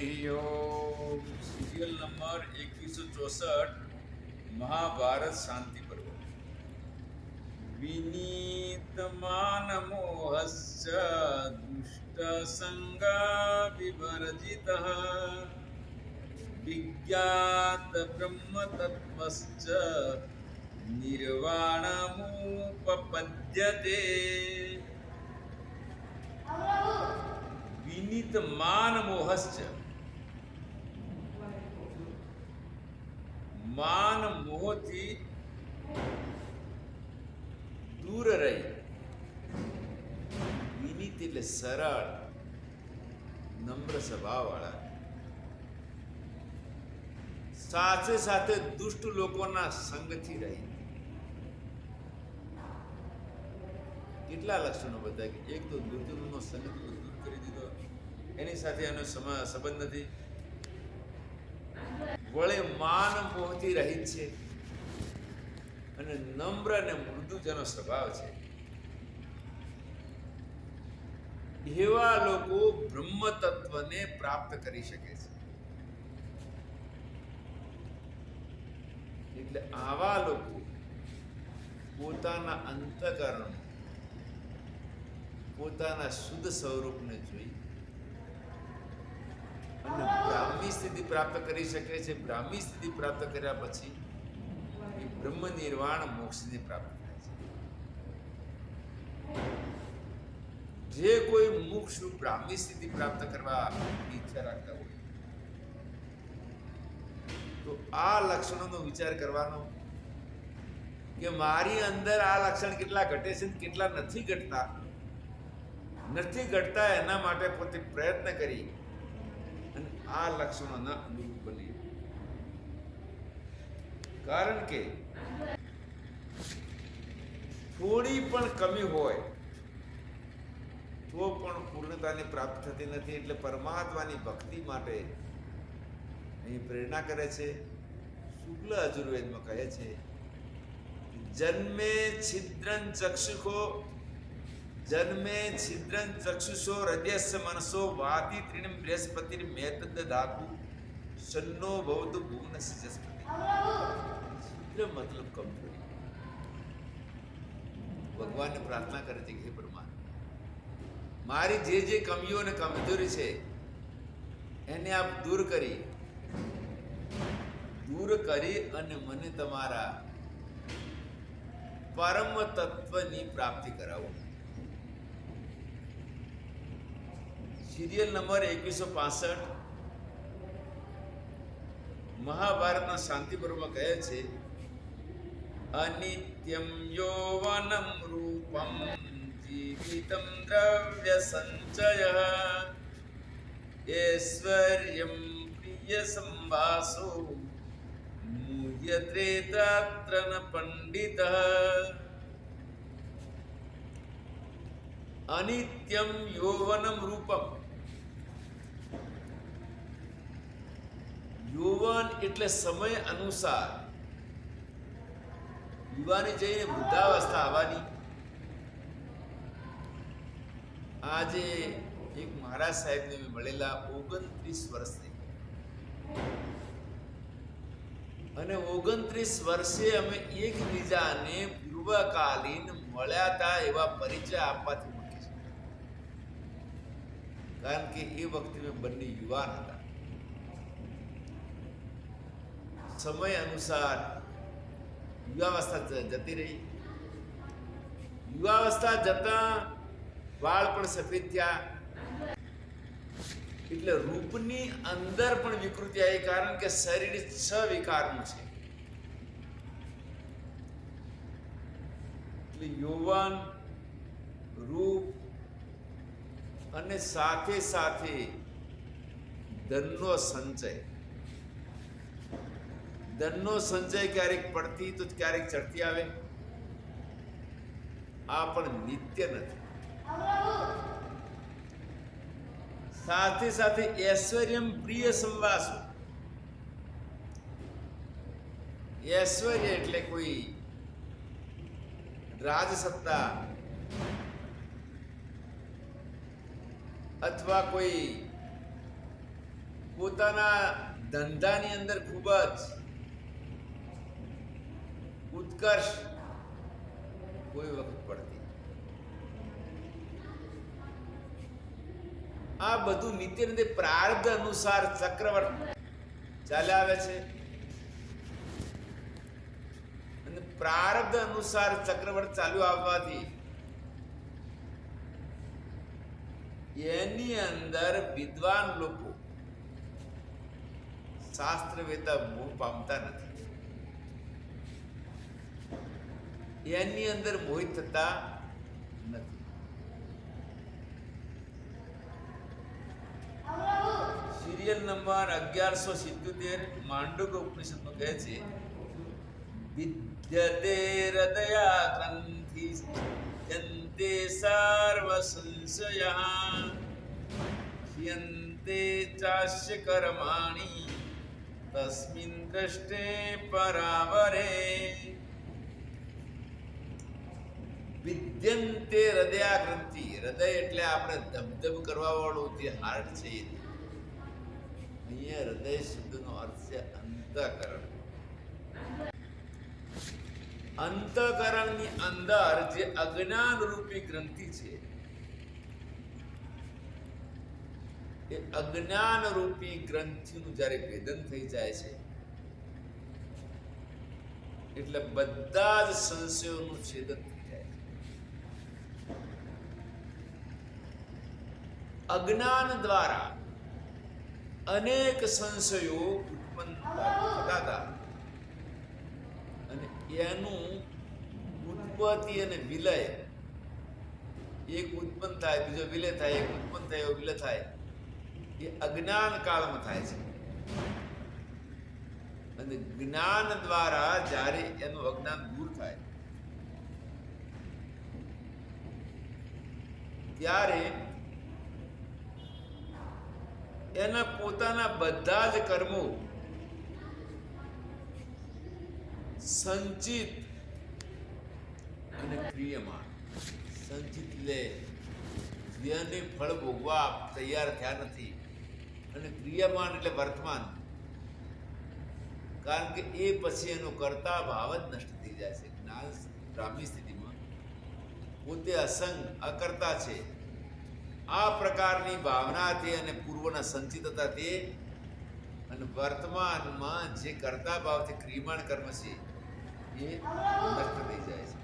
Hari serial number 2164 Mahabharata શાંતિ પર્વ વિનીતમાન મોહશ્ચ દુષ્ટ saga વિવર્જિતઃ વિજ્ઞાત બ્રહ્મ તત્વશ્ચ નિર્વાણમુપપદ્યતે વિનીતમાન મોહશ્ચ માન મોહથી દૂર રહી વિનીત એટલે સરળ નમ્ર સ્વભાવવાળા સાથે સાથે દુષ્ટ લોકોના સંગથી રહી કેટલા લક્ષણો બધા કે એક તો દુર્જનોનો સંગ દૂર કરી દીધો એની સાથે એનો સંબંધ નથી વળે માન મોહથી રહિત છે અને નમ્ર અને મૃદુ જેનો સ્વભાવ છે એવા લોકો બ્રહ્મ તત્વને પ્રાપ્ત કરી શકે છે. એટલે આવા લોકો પોતાના અંતઃકરણ પોતાના શુદ્ધ સ્વરૂપને જોઈ અને બ્રાહ્મી સ્થિતિ પ્રાપ્ત કરી શકે છે. બ્રાહ્મી સ્થિતિ પ્રાપ્ત કર્યા પછી એ બ્રહ્મ નિર્વાણ મોક્ષને પ્રાપ્ત થાય છે. જે કોઈ મુક્ષુ બ્રાહ્મી સ્થિતિ પ્રાપ્ત કરવા ઈચ્છા રાખતા હોય તો આ લક્ષણોનો વિચાર કરવાનો કે મારી અંદર આ લક્ષણ કેટલા ઘટે છે કેટલા નથી ઘટતા એના માટે પોતે પ્રયત્ન કરી અને આ લક્ષણોના અનુરૂપ બની. કારણ કે થોડી પણ કમી હોય તો પણ પૂર્ણતાની પ્રાપ્ત થતી નથી. એટલે પરમાત્માની ભક્તિ માટે અહીં પ્રેરણા કરે છે. શુક્લ અજુર્વેદમાં કહે છે જન્મે છિદ્રં ચક્ષુષો હૃદયસ્ય મનસો વાતિ ત્રિણમ બૃહસ્પતિર મેતદ ધાતુ સન્નો ભવતુ ભુવનસ્ય જસ્પતિ. છિદ્ર મતલબ કમજોરી. ભગવાનને પ્રાર્થના કરે છે કે હે પરમાત્મા મારી જે કમીઓ અને કમજોરી છે એને આપ દૂર કરી અને મને તમારા પરમ તત્વની પ્રાપ્તિ કરાવો. સિરિયલ નંબર 2165 મહાભારતના શાંતિ પર્વમાં કહે છે અનિત્યમ યૌવનમ રૂપમ જીવિતમ દ્રવ્ય સંચય ઐશ્વર્યમ પ્રિય સંવાસો મૂહ્યત્રેતત્ર ન પંડિતઃ. અનિત્યમ યૌવનમ રૂપમ. યૌવન એટલે સમય અનુસાર યુવાની જઈને વૃદ્ધાવસ્થા આવવાની. આજે એક મહારાજ સાહેબને મળેલા 29 વર્ષથી અને 29 વર્ષે અમે એકબીજાને પૂર્વકાલીન મળ્યા હતા એવા પરિચય આપવાથી મૂકી છે. કારણ કે એ વખતે મેં બંને યુવાન હતા. સમય અનુસાર યુવાવસ્થા જતી રહી. યુવાવસ્થા જતા વાળ પણ સફેદ થયા. એટલે રૂપની અંદર પણ વિકૃતિ આવી. કારણ કે શરીર 6 વિકારનું છે. એટલે યૌવન રૂપ અને સાથે સાથે ધનનો સંચય. ધનનો સંચય ક્યારેક પડતી તો ક્યારેક ચડતી આવે. આ પણ નિત્ય નથી. સાથે સાથે ઐશ્વર્યમ પ્રિય સંવાસો. ઐશ્વર્ય એટલે કોઈ રાજસત્તા અથવા કોઈ પોતાના ધંધાની અંદર ખૂબ જ ઉત્કર્ષ કોઈ વખત પડતી. આ બધું નિત્ય નિત્ય પ્રારબ્ધ અનુસાર ચક્રવર્ત ચાલ્યા આવે છે અને પ્રારબ્ધ અનુસાર ચક્રવર્ત ચાલ્યું આવવાથી એની અંદર વિદ્વાન લોકો શાસ્ત્ર વેતા મોહ પામતા નથી. એની અંદર મોહિત થતા નથી. સિરિયલ નંબર 1177 માંડુક ઉપનિષદમાં કહે છે વિદ્યતે હૃદયા ગ્રંથિ યન્તે સર્વ સંશયા યન્તે ચાસ્ય કર્માણિ તસ્મિન દ્રષ્ટે પરાવરે. વિદ્યન્તે હૃદયા ગ્રંથિ, હૃદય એટલે આપણે ધબધબ કરવા વાળું જે હાર્ટ છે. અહીંયા હૃદય શબ્દનો અર્થ છે અંતઃકરણ. અંતઃકરણની અંદર જે અજ્ઞાન રૂપી ગ્રંથિ છે એ અજ્ઞાન રૂપી ગ્રંથિનું જ્યારે ભેદન થઈ જાય છે એટલે બધા જ સંશયોનું છેદન થઈ જાય છે. અજ્ઞાન દ્વારા અનેક સંશયો ઉત્પન્ન થતા હતા અને એનું ઉત્પત્તિ અને વિલય, એક ઉત્પન્ન થાય બીજો વિલય થાય, એક ઉત્પન્ન થાય એવો વિલય થાય, એ અજ્ઞાન કાળમાં થાય છે. અને જ્ઞાન દ્વારા જ્યારે એનું અજ્ઞાન દૂર થાય ત્યારે એના પોતાના બધા જ કર્મો સંચિત અને ક્રિયમાણ. સંચિત લે જેને ફળ ભોગવા તૈયાર થયા નથી, અને ક્રિયામાન એટલે વર્તમાન, કારણ કે એ પછી એનો કર્તા ભાવ જ નષ્ટ થઈ જાય છે. જ્ઞાન બ્રાહ્મી સ્થિતિમાં પોતે અસંગ અકર્તા છે. આ પ્રકારની ભાવનાથી અને પૂર્વના સંચિત હતા તે અને વર્તમાનમાં જે કર્તા ભાવથી ક્રિયમાણ કર્મ છે એ નષ્ટ થઈ જાય છે.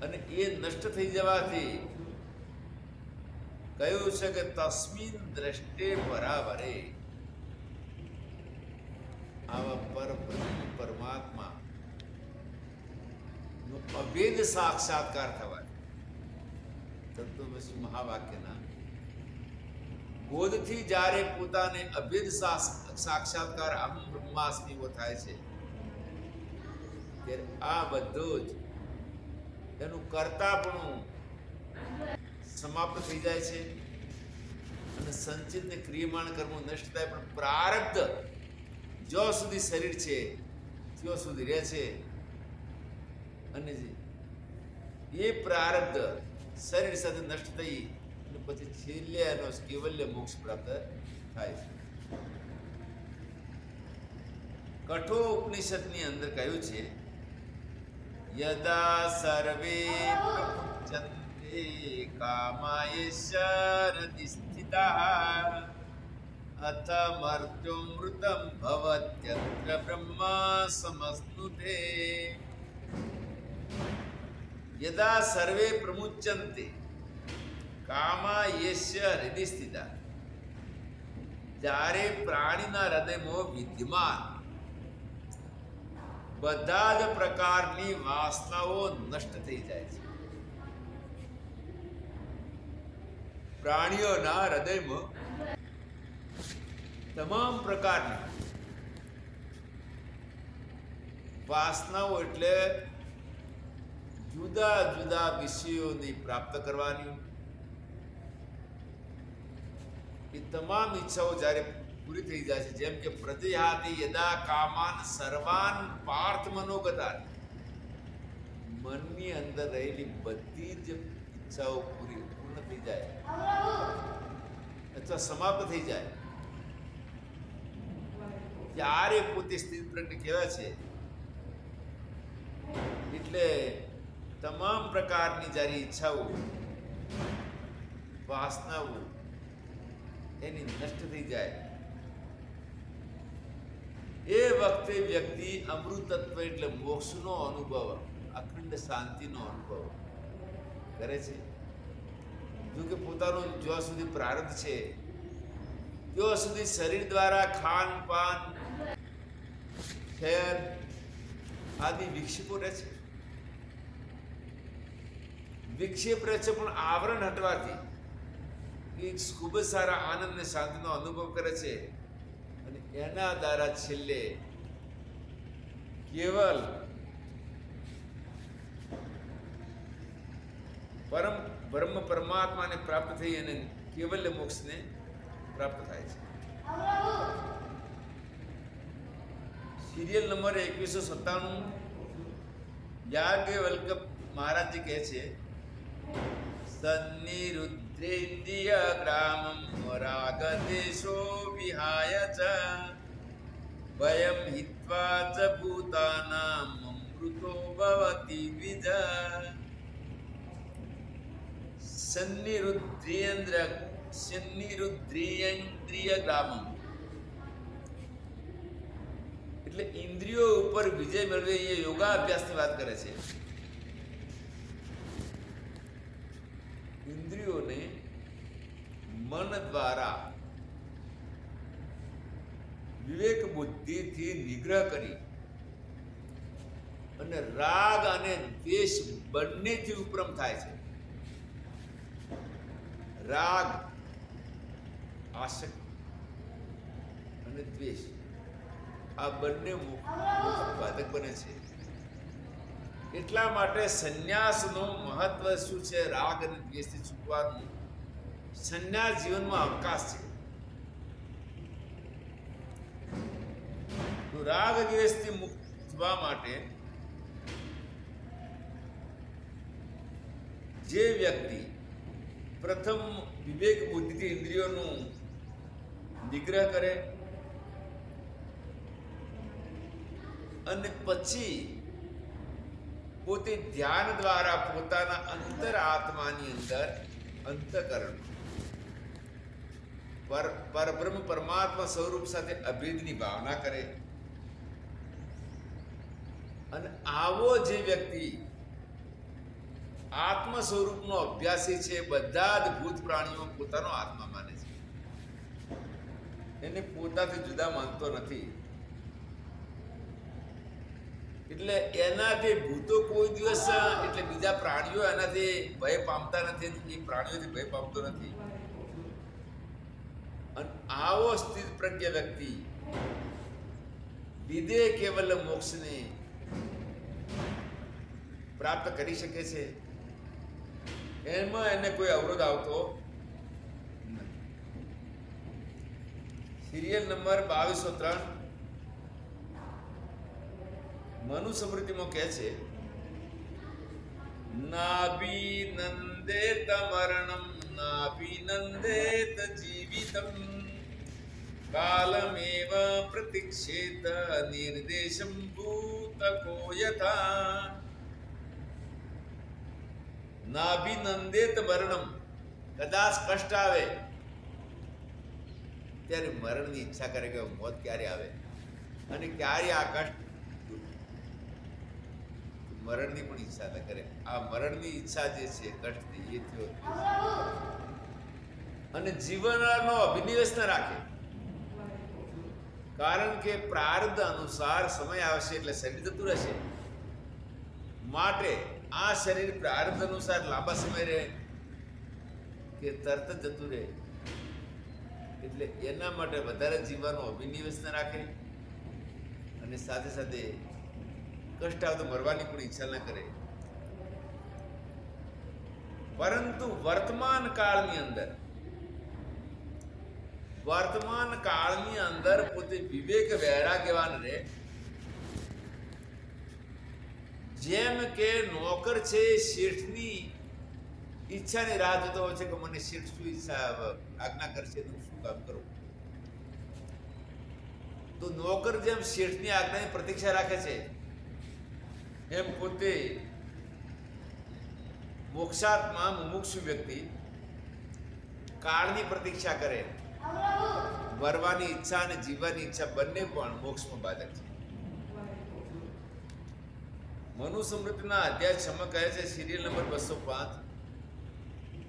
અને એ નષ્ટ થઈ જવાથી કહ્યું છે કે તસ્મિન દ્રષ્ટે પરાવરે, આવા પરબ્રહ્મ પરમાત્મા નો અભેદ સાક્ષાત્કાર થવાય. તત્વમસી મહાવાક્યના બોધથી જ્યારે પોતાને અભેદ સાક્ષાત્કાર અહમ બ્રહ્માસ્મિ થાય છે ત્યારે આ બધું જ એનું કર્તાપણું સમાપ્ત થઈ જાય છે અને સંચિત ને ક્રિયમાણ કર્મ નષ્ટ થાય. પણ પ્રારબ્ધ જ્યાં સુધી શરીર છે ત્યાં સુધી રહે છે અને એ પ્રારબ્ધ શરીર સાથે નષ્ટ થઈ અને પછી છેલ્લે એનો કેવલ્ય મોક્ષ પ્રાપ્ત થાય છે. કઠોર ઉપનિષદની અંદર કહ્યું છે યદા સર્વે પ્રપુચ્યન્તે કામાય હૃદિ સ્થિતાઃ અથ મર્ત્યોમૃતમ ભવત્યત્ર બ્રહ્મા સમસ્નુતે. યદા સર્વે પ્રમુચ્યન્તે કામાયસ્ય હૃદિ સ્થિતા, જ્યારે પ્રાણીના હૃદયમાં વિદ્યમાન બધા જ પ્રકારની વાસનાઓ નષ્ટ થઈ જાય છે. પ્રાણીઓના હૃદયમાં તમામ પ્રકારની વાસનાઓ એટલે જુદા જુદા વિષયોની પ્રાપ્ત કરવાની એ તમામ ઈચ્છાઓ જ્યારે પૂરી થઈ જાય છે, જેમ કે પ્રજયાતિ યદા કામાન સર્વાન પાર્થ મનોગતા, મનની અંદર રહેલી બધી જ ઈચ્છાઓ પૂર્ણ થઈ જાય અથવા સમાપ્ત થઈ જાય ત્યારે પોતે સ્થિત પ્રજ્ઞ કહેવાય છે. એટલે તમામ પ્રકારની જ્યારે ઈચ્છાઓ, વાસનાઓ એની નષ્ટ થઈ જાય એ વખતે વ્યક્તિ અમૃતત્વ એટલે મોક્ષનો અનુભવ, અખંડ શાંતિનો અનુભવ કરે છે. જો કે પોતાનું જ્યાં સુધી પ્રારબ્ધ છે ત્યાં સુધી શરીર દ્વારા ખાન પાન, ખેર આદિ વિક્ષેપો રહે છે. વિક્ષેપ રહે છે, પણ આવરણ હટવાથી એ ખૂબ જ સારા આનંદ અને શાંતિનો અનુભવ કરે છે. અને એના દ્વારા છેલ્લે કેવલ બ્રહ્મ પરમાત્માને પ્રાપ્ત થઈ અને કેવલ્ય મોક્ષને પ્રાપ્ત થાય છે. સિરિયલ નંબર 2197 યાજ્ઞવલ્ક્ય મહારાજજી કહે છે, સન્નિરુદ્ધેન્દ્રિય ગ્રામમ રાગ દેશો વિહાય ચ વયમ હિત્વા ચ ભૂતાનામ અમૃતો ભવતિ દ્વિજ. સન્નિરુદ્ધેન્દ્રિય ગ્રામમ એટલે ઇન્દ્રિયો ઉપર વિજય મેળવે એ યોગાભ્યાસની વાત કરે છે. ઇન્દ્રિયોને મન દ્વારા વિવેક બુદ્ધિથી નિગ્રહ કરી અને રાગ અને દ્વેષ બંનેથી ઉપરમ થાય છે. રાગ આસક્તિ અને દ્વેષ આ બંને બાધક બને છે. એટલા માટે સંન્યાસનું મહત્વ શું છે? રાગ અને દ્વેષથી છૂટવાનું. સંન્યાસ જીવનમાં અવકાશ છે. તો રાગ દ્વેષથી મુક્ત થવા માટે જે વ્યક્તિ પ્રથમ વિવેક બુદ્ધિથી ઇન્દ્રિયોનું નિગ્રહ કરે અને પછી પોતે ધ્યાન દ્વારા પોતાના અંતર આત્માની અંદર અંતઃકરણ પરબ્રહ્મ પરમાત્મા સ્વરૂપ સાથે અભેદની ભાવના કરે અને આવો જે વ્યક્તિ આત્મ સ્વરૂપનો અભ્યાસી છે, બધા જ ભૂત પ્રાણીઓ પોતાનો આત્મા માને છે, એને પોતાથી જુદા માનતો નથી. એટલે એનાથી ભૂતો કોઈ દિવસ એટલે બીજા પ્રાણીઓ એનાથી ભય પામતા નથી, એ પ્રાણીઓથી ભય પામતો નથી. અને આવો સ્થિત પ્રજ્ઞ વ્યક્તિ વિદે કેવલ મોક્ષને પ્રાપ્ત કરી શકે છે. એમાં એને કોઈ અવરોધ આવતો નથી. સિરિયલ નંબર 2203 મનુસ્મૃતિમાં કહે છે, નાભિનંદેત મરણમ નાભિનંદેત જીવિતમ કાલમેવ પ્રતિક્ષેત નિર્દેશમ ભૂતકો યથા. નાભિનંદેત મરણમ, કદાચ કષ્ટ આવે ત્યારે મરણની ઈચ્છા કરે કે મોત ક્યારે આવે અને ક્યારે આ કષ્ટ, મરણની પણ ઈચ્છા ન કરે. આ મરણની ઈચ્છા જે છે કષ્ટની, એ થયો અને જીવનનો અભિનિવેશ ન રાખે. કારણ કે પ્રારબ્ધ અનુસાર સમય આવશે એટલે શરીર જતું રહેશે. માટે આ શરીર પ્રારબ્ધ અનુસાર લાંબા સમય રહે કે તરત જ જતું રહે, એટલે એના માટે વધારે જીવવાનો અભિનિવેશ ન રાખે અને સાથે સાથે કષ્ટ આવે તો મરવાની પણ ઈચ્છા ન કરે. પરંતુ વર્તમાન કાળની અંદર પોતે વિવેક વૈરાગ્યવાન રહે. જેમ કે નોકર છે શેઠની ઈચ્છાની રાહ જોતો હોય છે કે મને શેઠ શું ઈચ્છા આજ્ઞા કરશે તો શું કામ કરું. તો નોકર જેમ શેઠની આજ્ઞાની પ્રતીક્ષા રાખે છે, એમ પોતે મોક્ષાત્મા મુમુક્ષુ વ્યક્તિ કાળની પ્રતીક્ષા કરે. મરવાની ઈચ્છા અને જીવવાની ઈચ્છા બંને પણ મોક્ષમાં બાધક છે. મનુસ્મૃતિના અધ્યાય 6 માં કહે છે, સિરિયલ નંબર 205,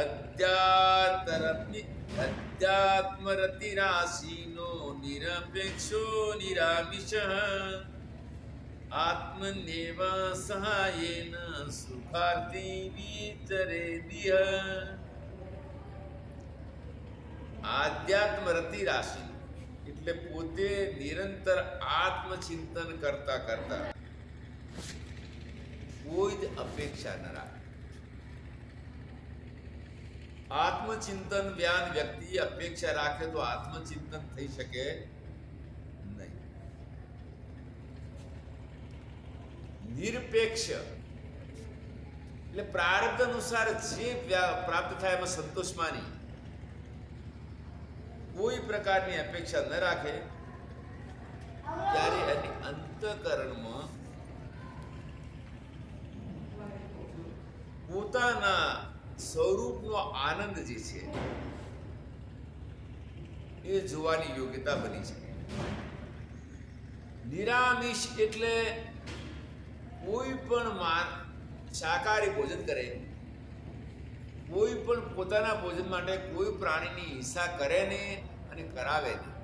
અધ્યાત્મરતિરાશીનો નિરપેક્ષો નિરામિષ આત્મનેવ સહાયેન સુખાર્થી વિચરે દિહ. આધ્યાત્મ રતિ રાશિ એટલે પોતે નિરંતર આત્મચિંતન કરતા કરતા કોઈ જ અપેક્ષા ન રાખે. આત્મચિંતન વ્યાન વ્યક્તિ અપેક્ષા રાખે તો આત્મચિંતન થઈ શકે નહીં. નિરપેક્ષ એટલે પ્રારબ્ધ અનુસાર જે પ્રાપ્ત થાય એમાં સંતોષ માની કોઈ પ્રકારની અપેક્ષા ન રાખે, ત્યારે એની અંતઃકરણમાં પોતાના સ્વરૂપનો આનંદ જે છે એ જોવાની યોગ્યતા બની છે. નિરામિષ એટલે કોઈ પણ શાકાહારી ભોજન કરે, કોઈ પણ પોતાના ભોજન માટે કોઈ પ્રાણીની હિંસા કરે નહીં અને કરાવે નહીં.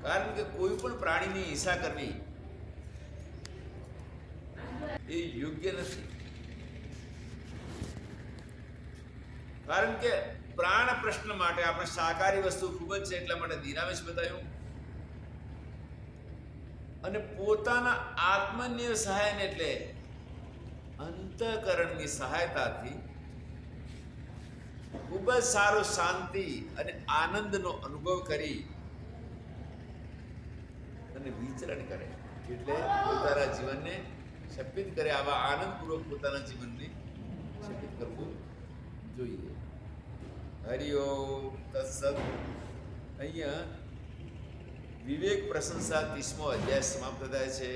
કારણ કે કોઈ પણ પ્રાણીની હિંસા કરવી એ યોગ્ય નથી. કારણ કે પ્રાણ પ્રશ્ન માટે આપણે શાકાહારી વસ્તુ ખૂબ જ છે એટલા માટે નિરામિષ બતાવ્યું. અને પોતાના આત્મન્ય સહાયને એટલે અંતઃકરણની સહાયતાથી ખૂબ જ સારો શાંતિ અને આનંદનો અનુભવ કરી અને વિચરણ કરે, એટલે પોતાના જીવનને શપિત કરે. આવા આનંદપૂર્વક પોતાના જીવનને શપિત કરવું જોઈએ. હરિઓમ તત્સત. અહીંયા વિવેક પ્રશંસા 30મો અધ્યાય સમાપ્ત થાય છે.